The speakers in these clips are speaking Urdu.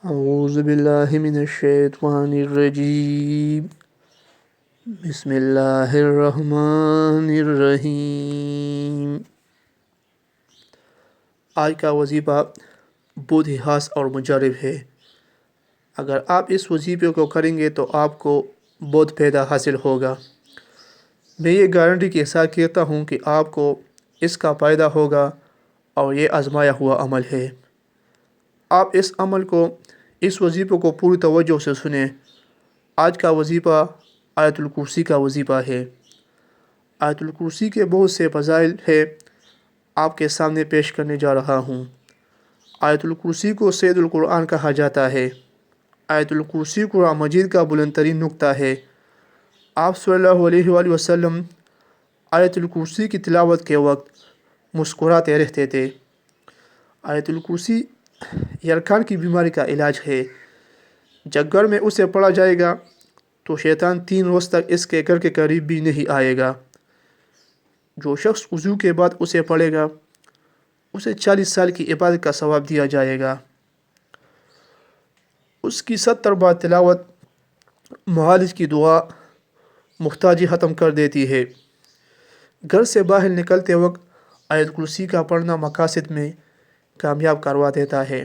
اعوذ باللہ من الشیطان الرجیم بسم اللہ الرحمن الرحیم۔ آج کا وظیفہ بہت ہی خاص اور مجرب ہے۔ اگر آپ اس وظیفے کو کریں گے تو آپ کو بہت فائدہ حاصل ہوگا۔ میں یہ گارنٹی کے ساتھ کہتا ہوں کہ آپ کو اس کا فائدہ ہوگا اور یہ آزمایا ہوا عمل ہے۔ آپ اس وظیفے کو پوری توجہ سے سنیں۔ آج کا وظیفہ آیت الکرسی کا وظیفہ ہے۔ آیت الکرسی کے بہت سے فضائل ہے، آپ کے سامنے پیش کرنے جا رہا ہوں۔ آیت الکرسی کو سید القرآن کہا جاتا ہے۔ آیت الکرسی قرآن مجید کا بلند ترین نقطہ ہے۔ آپ صلی اللہ علیہ وآلہ وسلم آیت الکرسی کی تلاوت کے وقت مسکراتے رہتے تھے۔ آیت الکرسی یرکان کی بیماری کا علاج ہے۔ جب گھر میں اسے پڑھا جائے گا تو شیطان 3 روز تک اس کے گھر کے قریب بھی نہیں آئے گا۔ جو شخص وضو کے بعد اسے پڑھے گا اسے 40 سال کی عبادت کا ثواب دیا جائے گا۔ اس کی 70 بار تلاوت معالج کی دعا محتاجی ختم کر دیتی ہے۔ گھر سے باہر نکلتے وقت آیت کرسی کا پڑھنا مقاصد میں کامیاب کروا دیتا ہے۔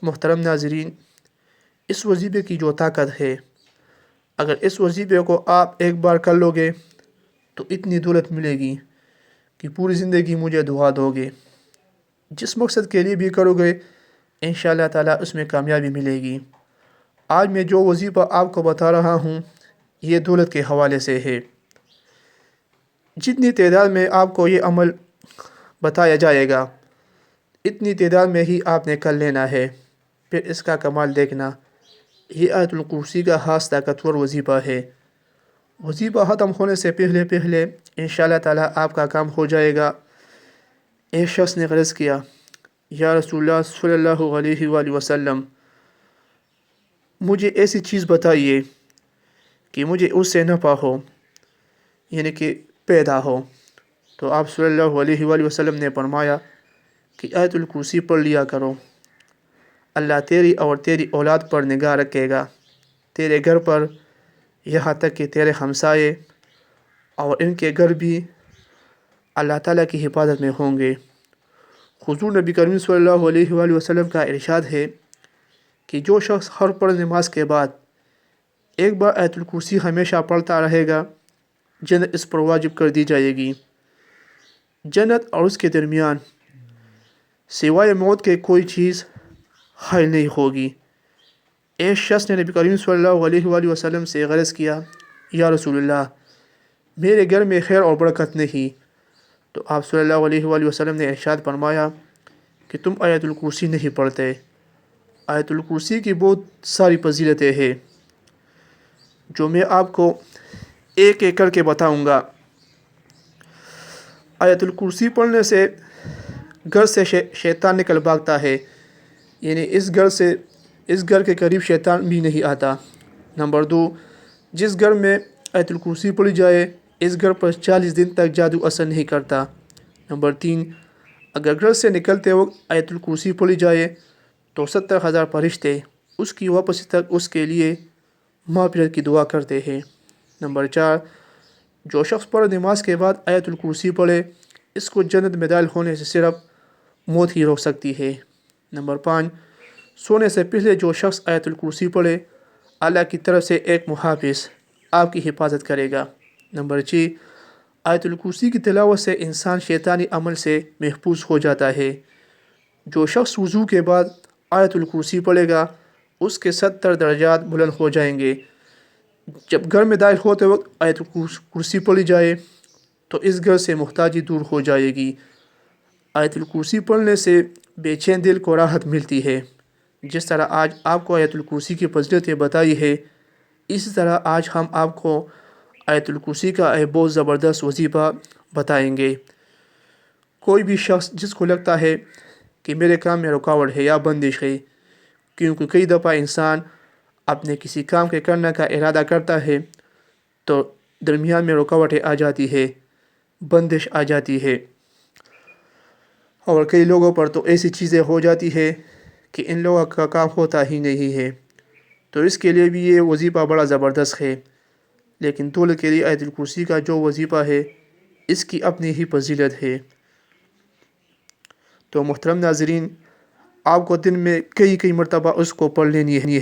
محترم ناظرین، اس وظیفے کی جو طاقت ہے، اگر اس وظیفے کو آپ ایک بار کر لو گے تو اتنی دولت ملے گی کہ پوری زندگی مجھے دعا دو گے۔ جس مقصد کے لیے بھی کرو گے انشاءاللہ تعالیٰ اس میں کامیابی ملے گی۔ آج میں جو وظیفہ آپ کو بتا رہا ہوں یہ دولت کے حوالے سے ہے۔ جتنی تعداد میں آپ کو یہ عمل بتایا جائے گا اتنی تعداد میں ہی آپ نے کر لینا ہے، پھر اس کا کمال دیکھنا۔ یہ آیت الکرسی کا خاص طاقتور وظیفہ ہے۔ وظیفہ ختم ہونے سے پہلے انشاءاللہ تعالیٰ آپ کا کام ہو جائے گا۔ ایک شخص نے عرض کیا، یا رسول اللہ صلی اللہ علیہ وآلہ وسلم، مجھے ایسی چیز بتائیے کہ مجھے اس سے نفع ہو، یعنی کہ پیدا ہو۔ تو آپ صلی اللہ علیہ وآلہ وسلم نے فرمایا کہ آیت الکرسی پڑھ لیا کرو، اللہ تیری اور تیری اولاد پر نگاہ رکھے گا، تیرے گھر پر، یہاں تک کہ تیرے ہمسائے اور ان کے گھر بھی اللہ تعالیٰ کی حفاظت میں ہوں گے۔ حضور نبی کریم صلی اللہ علیہ وآلہ وسلم کا ارشاد ہے کہ جو شخص ہر فرض نماز کے بعد ایک بار آیت الکرسی ہمیشہ پڑھتا رہے گا جنت اس پر واجب کر دی جائے گی۔ جنت اور اس کے درمیان سوائے موت کے کوئی چیز حائل نہیں ہوگی۔ ایک شخص نے نبی کریم صلی اللہ علیہ وآلہ وسلم سے عرض کیا، یا رسول اللہ، میرے گھر میں خیر اور برکت نہیں۔ تو آپ صلی اللہ علیہ وآلہ وسلم نے ارشاد فرمایا کہ تم آیت الکرسی نہیں پڑھتے۔ آیت الکرسی کی بہت ساری فضیلتیں ہیں جو میں آپ کو ایک ایک کر کے بتاؤں گا۔ آیت الکرسی پڑھنے سے گھر سے شیطان نکل بھاگتا ہے، یعنی اس گھر کے قریب شیطان بھی نہیں آتا۔ نمبر 2، جس گھر میں آیت الکرسی پڑھی جائے اس گھر پر 40 دن تک جادو اثر نہیں کرتا۔ نمبر 3، اگر گھر سے نکلتے وقت آیت الکرسی پڑھی جائے تو 70,000 فرشتے اس کی واپسی تک اس کے لیے مغفرت کی دعا کرتے ہیں۔ نمبر 4، جو شخص پر نماز کے بعد آیت الکرسی پڑھے اس کو جنت میں داخل ہونے سے صرف موت ہی روک سکتی ہے۔ نمبر 5، سونے سے پہلے جو شخص آیت الکرسی پڑھے اللہ کی طرف سے ایک محافظ آپ کی حفاظت کرے گا۔ نمبر 6، آیت الکرسی کی تلاوت سے انسان شیطانی عمل سے محفوظ ہو جاتا ہے۔ جو شخص وضو کے بعد آیت الکرسی پڑھے گا اس کے 70 درجات بلند ہو جائیں گے۔ جب گھر میں داخل ہوتے وقت آیت الکرسی پڑھی جائے تو اس گھر سے محتاجی دور ہو جائے گی۔ آیت الکرسی پڑھنے سے بے چین دل کو راحت ملتی ہے۔ جس طرح آج آپ کو آیت الکرسی کی فضیلتیں بتائی ہے، اسی طرح آج ہم آپ کو آیت الکرسی کا ایک بہت زبردست وظیفہ بتائیں گے۔ کوئی بھی شخص جس کو لگتا ہے کہ میرے کام میں رکاوٹ ہے یا بندش ہے، کیونکہ کئی دفعہ انسان اپنے کسی کام کے کرنے کا ارادہ کرتا ہے تو درمیان میں رکاوٹیں آ جاتی ہے، بندش آ جاتی ہے، اور کئی لوگوں پر تو ایسی چیزیں ہو جاتی ہے کہ ان لوگوں کا کام ہوتا ہی نہیں ہے، تو اس کے لیے بھی یہ وظیفہ بڑا زبردست ہے۔ لیکن طول کے لیے آیت الکرسی کا جو وظیفہ ہے اس کی اپنی ہی فضیلت ہے۔ تو محترم ناظرین، آپ کو دن میں کئی مرتبہ اس کو پڑھ لینی ہے۔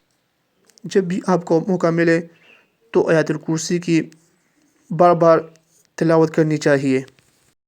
جب بھی آپ کو موقع ملے تو آیت الکرسی کی بار بار تلاوت کرنی چاہیے۔